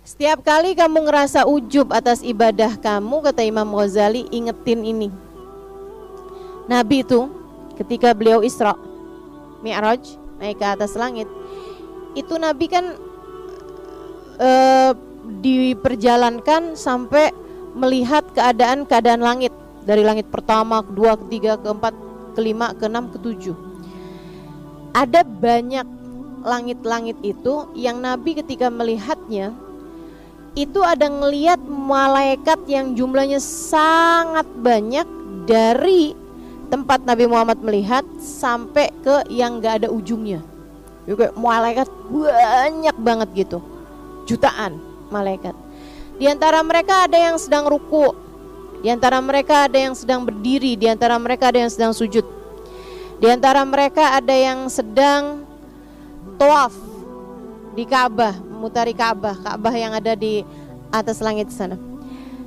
Setiap kali kamu ngerasa ujub atas ibadah kamu, kata Imam Ghazali, ingetin ini. Nabi itu ketika beliau Isra Mi'raj, naik ke atas langit, itu Nabi kan diperjalankan sampai melihat keadaan langit, dari langit pertama, kedua, ketiga, keempat, kelima, keenam, ketujuh. Ada banyak langit-langit itu yang Nabi ketika melihatnya itu ada ngelihat malaikat yang jumlahnya sangat banyak dari tempat Nabi Muhammad melihat sampai ke yang gak ada ujungnya. Juga malaikat banyak banget gitu, jutaan malaikat. Di antara mereka ada yang sedang ruku, di antara mereka ada yang sedang berdiri, di antara mereka ada yang sedang sujud, di antara mereka ada yang sedang tawaf di Ka'bah, memutari Ka'bah yang ada di atas langit sana.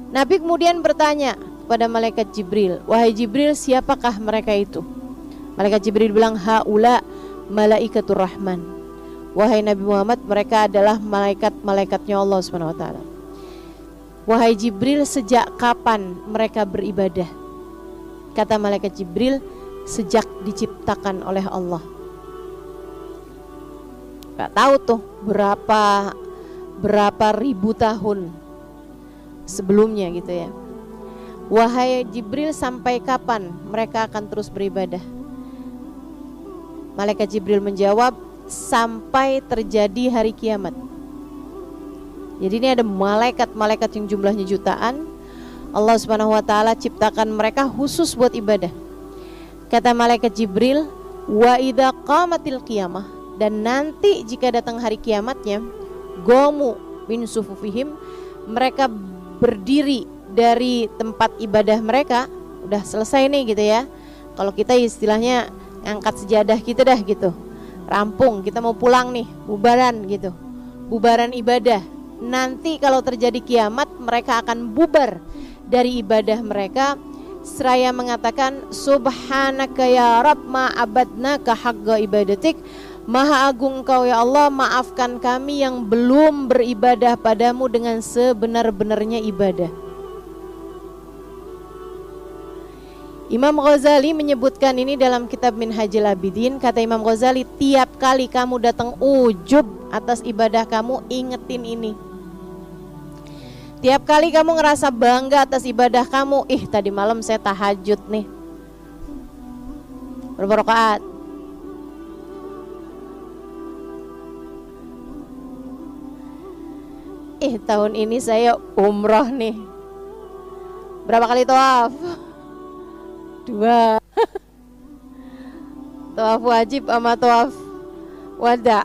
Nabi kemudian bertanya kepada malaikat Jibril, wahai Jibril, siapakah mereka itu? Malaikat Jibril bilang, haula malaikatur rahman. Wahai Nabi Muhammad, mereka adalah malaikat-malaikatnya Allah Subhanahu wa taala. Wahai Jibril, sejak kapan mereka beribadah? Kata malaikat Jibril, sejak diciptakan oleh Allah. Gak tahu tuh berapa ribu tahun sebelumnya gitu ya. Wahai Jibril, sampai kapan mereka akan terus beribadah? Malaikat Jibril menjawab, sampai terjadi hari kiamat. Jadi ini ada malaikat-malaikat yang jumlahnya jutaan. Allah Subhanahu wa taala ciptakan mereka khusus buat ibadah. Kata malaikat Jibril, wa idza qamatil qiyamah, dan nanti jika datang hari kiamatnya, gomu min sufufihim, mereka berdiri dari tempat ibadah mereka, udah selesai nih gitu ya. Kalau kita istilahnya ngangkat sejadah gitu dah gitu, rampung, kita mau pulang nih, bubaran gitu, bubaran ibadah. Nanti kalau terjadi kiamat, mereka akan bubar dari ibadah mereka, seraya mengatakan, subhanaka ya Rabb ma abadnaka haqqa ibadatik, maha agung Engkau ya Allah, maafkan kami yang belum beribadah padamu dengan sebenar-benarnya ibadah. Imam Ghazali menyebutkan ini dalam kitab Minhajul Abidin. Kata Imam Ghazali, tiap kali kamu datang ujub atas ibadah kamu, ingetin ini. Tiap kali kamu ngerasa bangga atas ibadah kamu, tadi malam saya tahajud nih, berapa rakaat? Tahun ini saya umroh nih, berapa kali tawaf? 2. Tawaf wajib sama tawaf wada.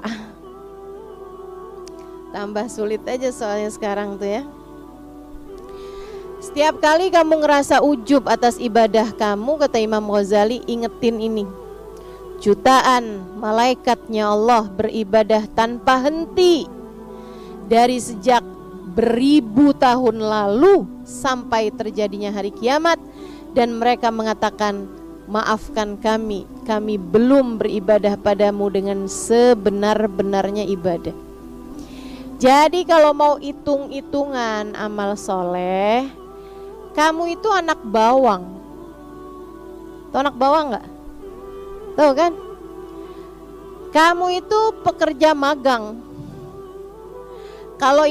Tambah sulit aja soalnya sekarang tuh ya. Setiap kali kamu ngerasa ujub atas ibadah kamu, kata Imam Ghazali, ingetin ini. Jutaan malaikatnya Allah beribadah tanpa henti dari sejak beribu tahun lalu sampai terjadinya hari kiamat, dan mereka mengatakan, maafkan kami belum beribadah padamu dengan sebenar-benarnya ibadah. Jadi kalau mau hitung-hitungan amal soleh, kamu itu anak bawang. Tahu anak bawang gak? Tahu kan? Kamu itu pekerja magang. Kalau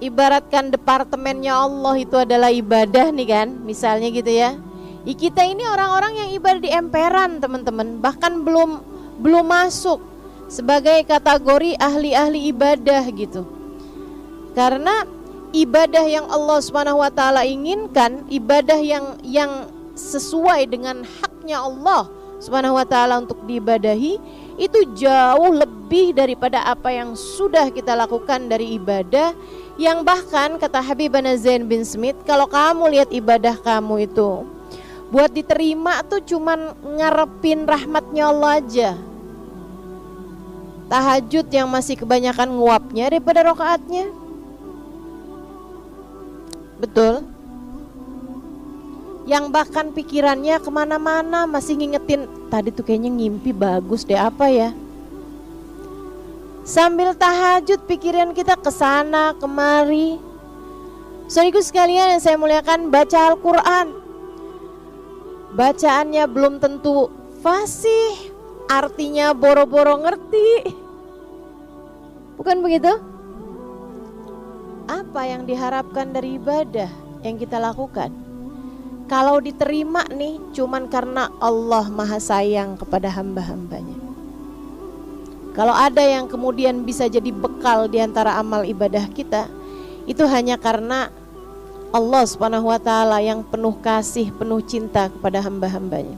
ibaratkan departemennya Allah itu adalah ibadah nih kan, misalnya gitu ya. Kita ini orang-orang yang ibadah di emperan, teman-teman, bahkan belum masuk sebagai kategori ahli-ahli ibadah gitu. Karena ibadah yang Allah Subhanahu wa taala inginkan, ibadah yang sesuai dengan haknya Allah Subhanahu wa taala untuk diibadahi, itu jauh lebih daripada apa yang sudah kita lakukan dari ibadah, yang bahkan kata Habibana Zain bin Smith, kalau kamu lihat ibadah kamu itu buat diterima tuh cuman ngarepin rahmatnya Allah aja. Tahajud yang masih kebanyakan nguapnya daripada rakaatnya. Betul. Yang bahkan pikirannya kemana-mana masih ngingetin, tadi tuh kayaknya ngimpi bagus deh, apa ya. Sambil tahajud pikiran kita kesana kemari. Saudaraku sekalian yang saya muliakan, baca Al-Quran, bacaannya belum tentu fasih, artinya boro-boro ngerti. Bukan begitu? Apa yang diharapkan dari ibadah yang kita lakukan? Kalau diterima nih cuman karena Allah maha sayang kepada hamba-hambanya. Kalau ada yang kemudian bisa jadi bekal di antara amal ibadah kita, itu hanya karena Allah Subhanahu wa ta'ala yang penuh kasih, penuh cinta kepada hamba-hambanya.